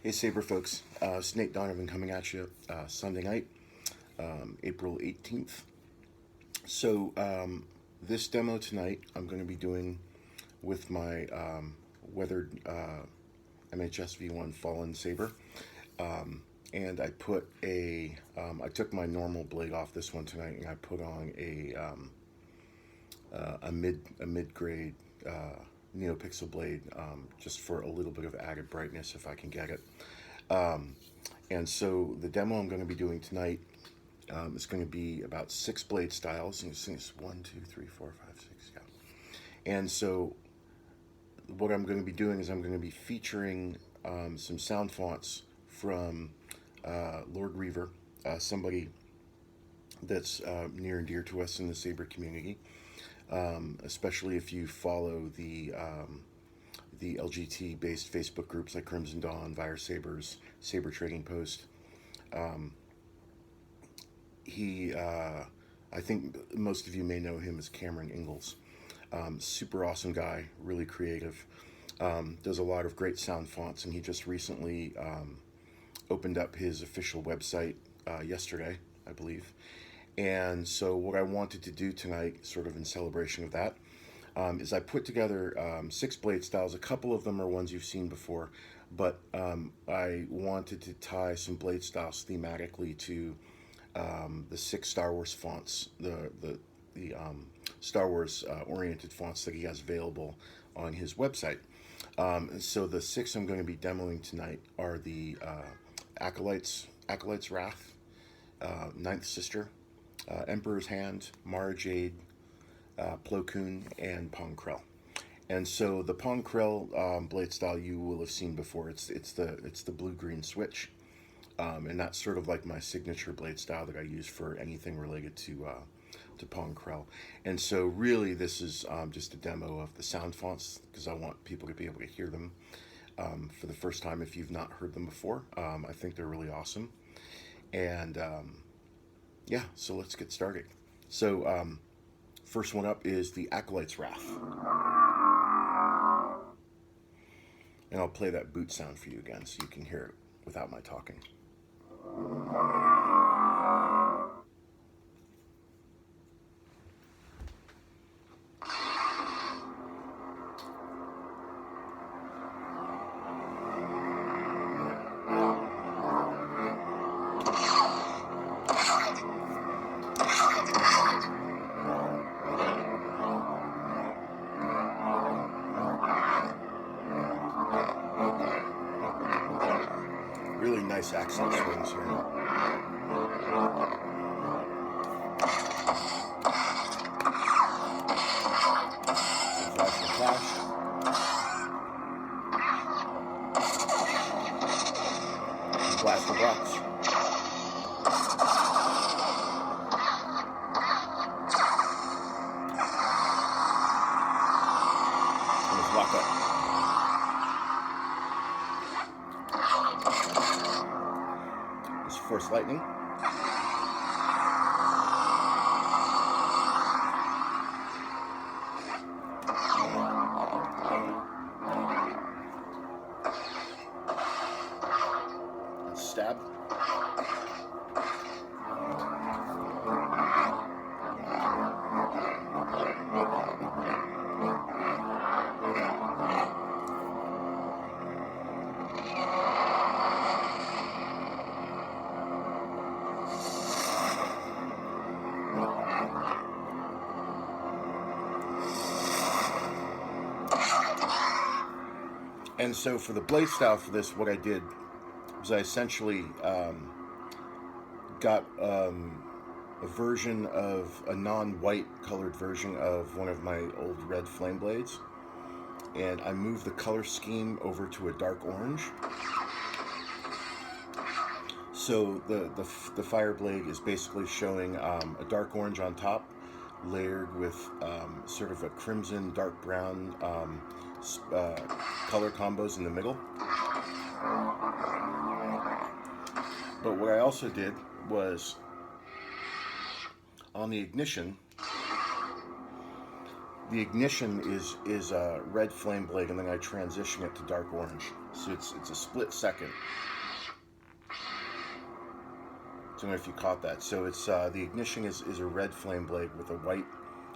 Hey Saber folks, it's Nate Donovan coming at you Sunday night, April 18th. So this demo tonight I'm going to be doing with my weathered MHS V1 Fallen Saber. And I put I took my normal blade off this one tonight and I put on a mid-grade NeoPixel blade just for a little bit of added brightness if I can get it. And so the demo I'm going to be doing tonight is going to be about 6 blade styles. And it's 1, 2, 3, 4, 5, 6, yeah. And so what I'm going to be doing is I'm going to be featuring some sound fonts from Lord Reaver, somebody that's near and dear to us in the Saber community, especially if you follow the LGT-based Facebook groups like Crimson Dawn, Virus Sabers, Saber Trading Post. I think most of you may know him as Cameron Ingalls. Super awesome guy, really creative. Does a lot of great sound fonts, and he just recently opened up his official website yesterday, I believe. And so what I wanted to do tonight, sort of in celebration of that, is I put together 6 blade styles. A couple of them are ones you've seen before, but I wanted to tie some blade styles thematically to the 6 Star Wars fonts, the Star Wars oriented fonts that he has available on his website. So the 6 I'm going to be demoing tonight are the Acolyte's Wrath, Ninth Sister, Emperor's Hand, Mara Jade, Plo Koon, and Pong Krell. And so the Pong Krell blade style you will have seen before. It's the blue-green switch, and that's sort of like my signature blade style that I use for anything related to Pong Krell. And so really this is just a demo of the sound fonts because I want people to be able to hear them for the first time if you've not heard them before. I think they're really awesome. And yeah, so let's get started. So first one up is the Acolyte's Wrath. And I'll play that boot sound for you again so you can hear it without my talking. Really nice accent swings here. Flash for flash. And blast for blast. And it's lock up. Force lightning. Stab. And so for the blade style for this, what I did was I essentially got a version of a non-white colored version of one of my old red flame blades, and I moved the color scheme over to a dark orange. So the fire blade is basically showing a dark orange on top, layered with sort of a crimson, dark brown color combos in the middle. But what I also did was on the ignition is a red flame blade, and then I transition it to dark orange. So it's a split second. I don't know if you caught that. So it's the ignition is a red flame blade with a white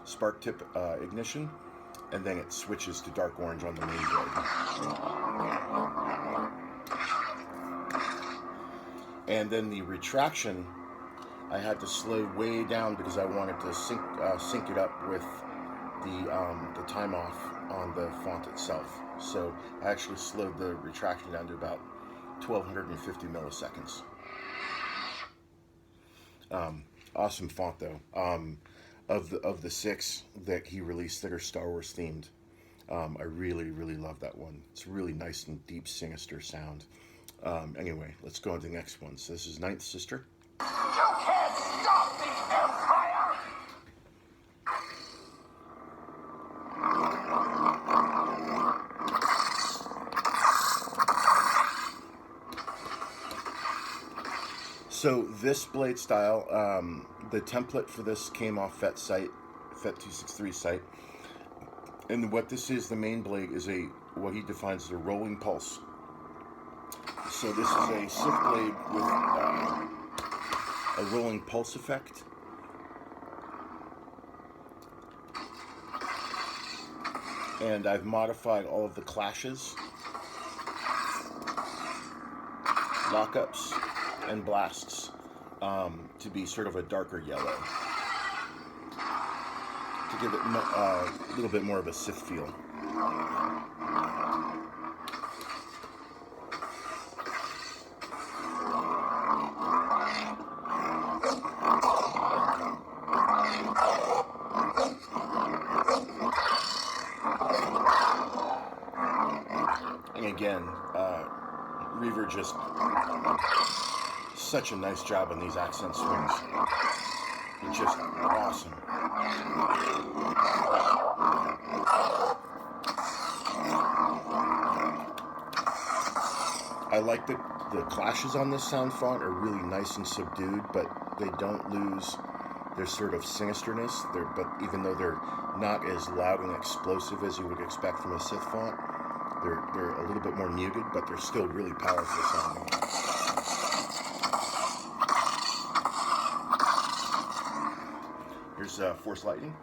spark tip ignition, and then it switches to dark orange on the main blade. And then the retraction, I had to slow way down because I wanted to sync it up with the time off on the font itself. So I actually slowed the retraction down to about 1250 milliseconds. Awesome font though. Of the 6 that he released that are Star Wars themed, I really love that one. It's really nice and deep, sinister sound. Anyway, let's go on to the next one. So this is Ninth Sister. You can't stop the Empire! So this blade style, the template for this came off FET 263 site. And what this is, the main blade is what he defines as a rolling pulse. So this is a Sith blade with a rolling pulse effect. And I've modified all of the clashes, lockups, and blasts to be sort of a darker yellow, to give it a little bit more of a Sith feel. And again, Reaver just such a nice job on these accent swings. It's just awesome. I like the clashes on this sound font are really nice and subdued, but they don't lose their sort of sinisterness. But even though they're not as loud and explosive as you would expect from a Sith font, they're a little bit more muted, but they're still really powerful sounding. Here's Force Lightning.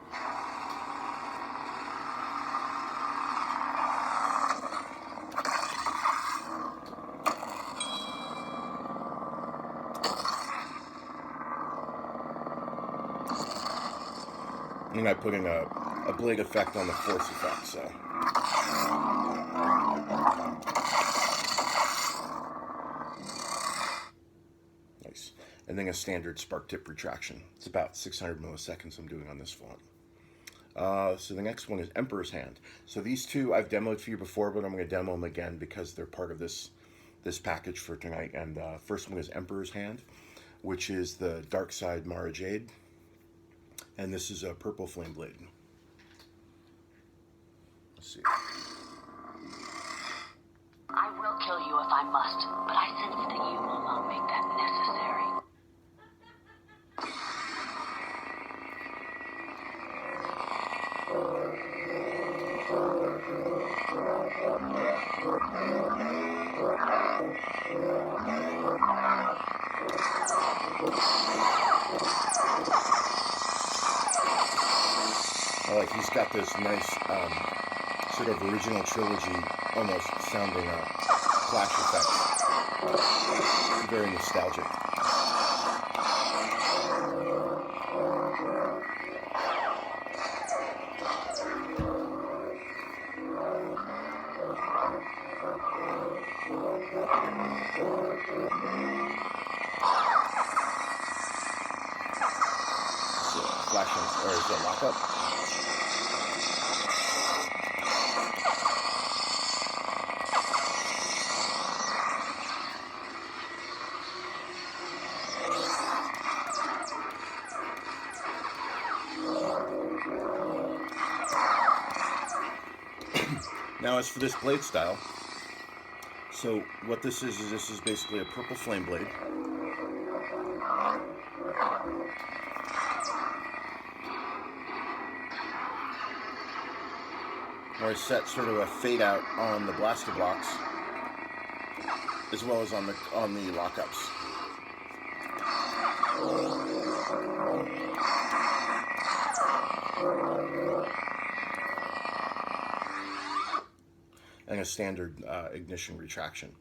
And I put in a blade effect on the Force effect, so. Nice. And then a standard spark tip retraction. It's about 600 milliseconds I'm doing on this font. So the next one is Emperor's Hand. So these two I've demoed for you before, but I'm going to demo them again because they're part of this package for tonight. And first one is Emperor's Hand, which is the Dark Side Mara Jade. And this is a purple flame blade. Let's see. I will kill you if I must, but I sense that you will not make that necessary. Like he's got this nice sort of original trilogy almost sounding flash effects. Very nostalgic. So, flash or is it lockup? Now as for this blade style, so what this is basically a purple flame blade. Where I set sort of a fade out on the blaster blocks as well as on the lockups. And a standard ignition retraction.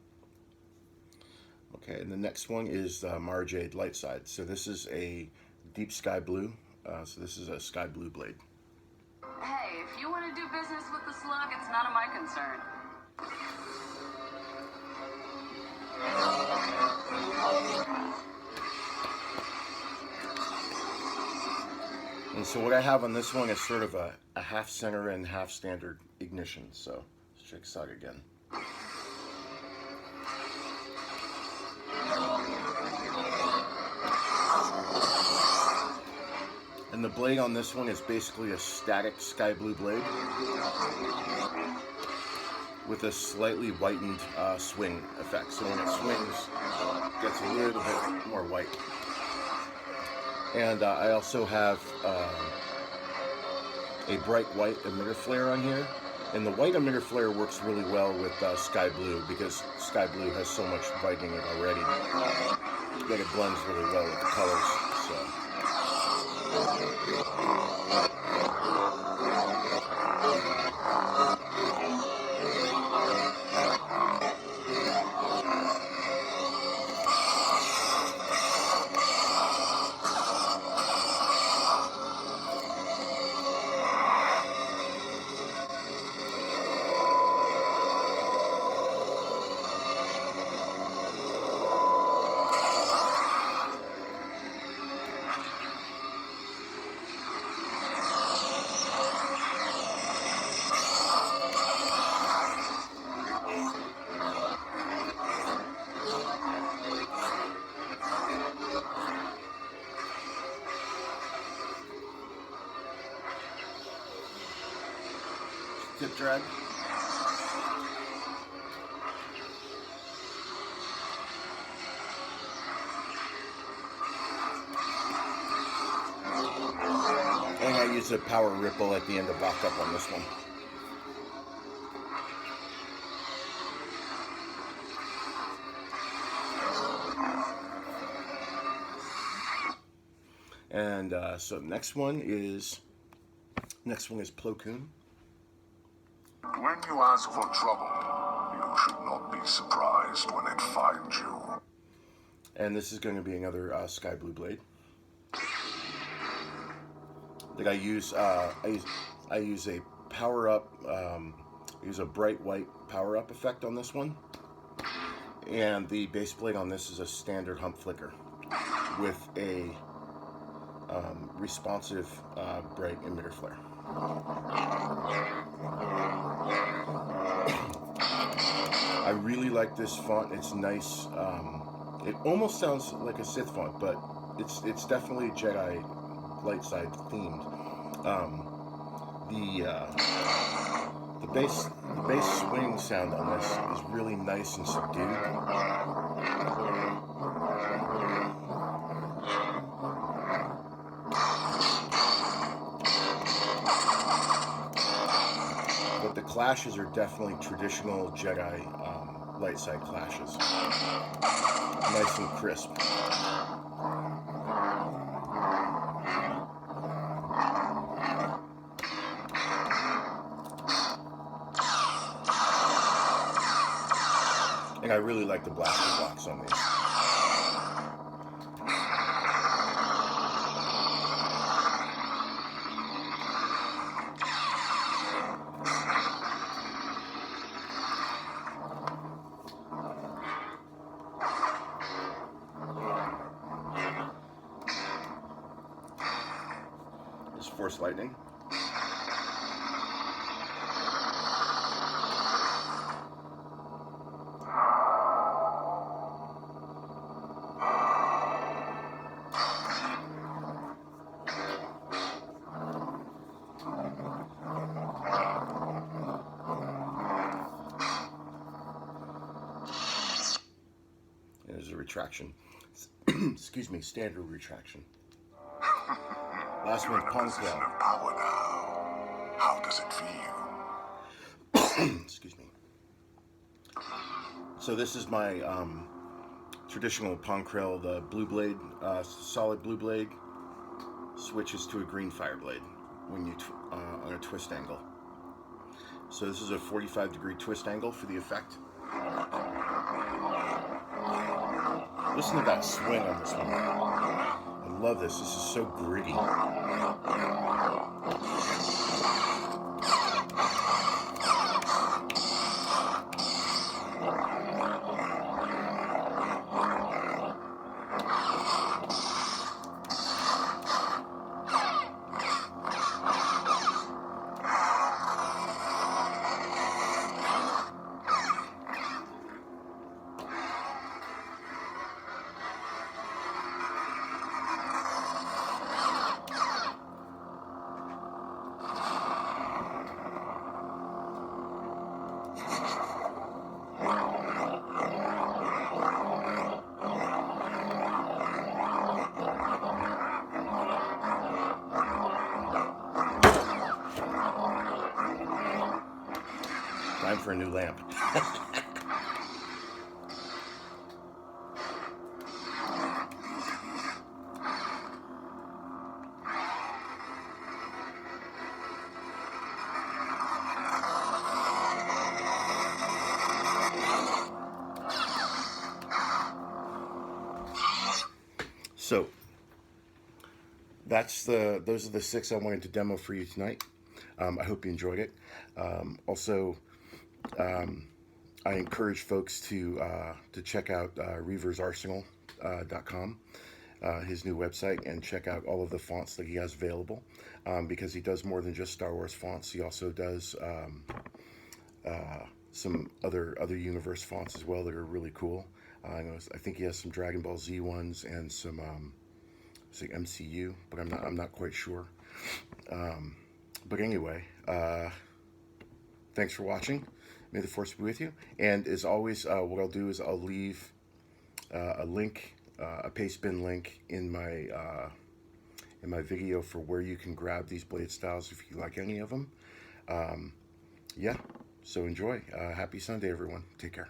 Okay, and the next one is Jade light side. So this is a deep sky blue. So this is a sky blue blade. Hey, if you want to do business with the slug, it's none of my concern. And so what I have on this one is sort of a half center and half standard ignition. So let's check this out again. And the blade on this one is basically a static sky blue blade with a slightly whitened swing effect. So when it swings, it gets a little bit more white. And I also have a bright white emitter flare on here. And the white emitter flare works really well with sky blue because sky blue has so much white in it already that it blends really well with the colors. So. Tip drag. And I use a power ripple at the end of lockup on this one. And so next one is Plo Koon. When you ask for trouble, you should not be surprised when it finds you. And this is going to be another sky blue blade that I use. I use a power up. Use a bright white power up effect on this one, and the base blade on this is a standard humpflicker with a responsive bright emitter flare. I really like this font. It's nice. It almost sounds like a Sith font, but it's definitely Jedi light side themed. The bass swing sound on this is really nice and subdued. But the clashes are definitely traditional Jedi light side clashes. Nice and crisp. And I really like the blaster blocks on these. This Force Lightning. There's a retraction. Excuse me, standard retraction. Last one, Pong Krell. Power now. How does it feel? Excuse me. So this is my traditional Pong Krell, the blue blade, solid blue blade, switches to a green fire blade when you on a twist angle. So this is a 45-degree twist angle for the effect. Listen to that swing on this one. I love this. This is so gritty. Time for a new lamp. So those are the 6 I wanted to demo for you tonight. I hope you enjoyed it. Also, I encourage folks to check out reaversarsenal.com, his new website, and check out all of the fonts that he has available, because he does more than just Star Wars fonts. He also does some other universe fonts as well that are really cool. I think he has some Dragon Ball Z ones and some say MCU, but I'm not quite sure. But anyway, thanks for watching. May the Force be with you. And as always, what I'll do is I'll leave a link, a pastebin link in my video for where you can grab these blade styles if you like any of them. Yeah, so enjoy. Happy Sunday, everyone. Take care.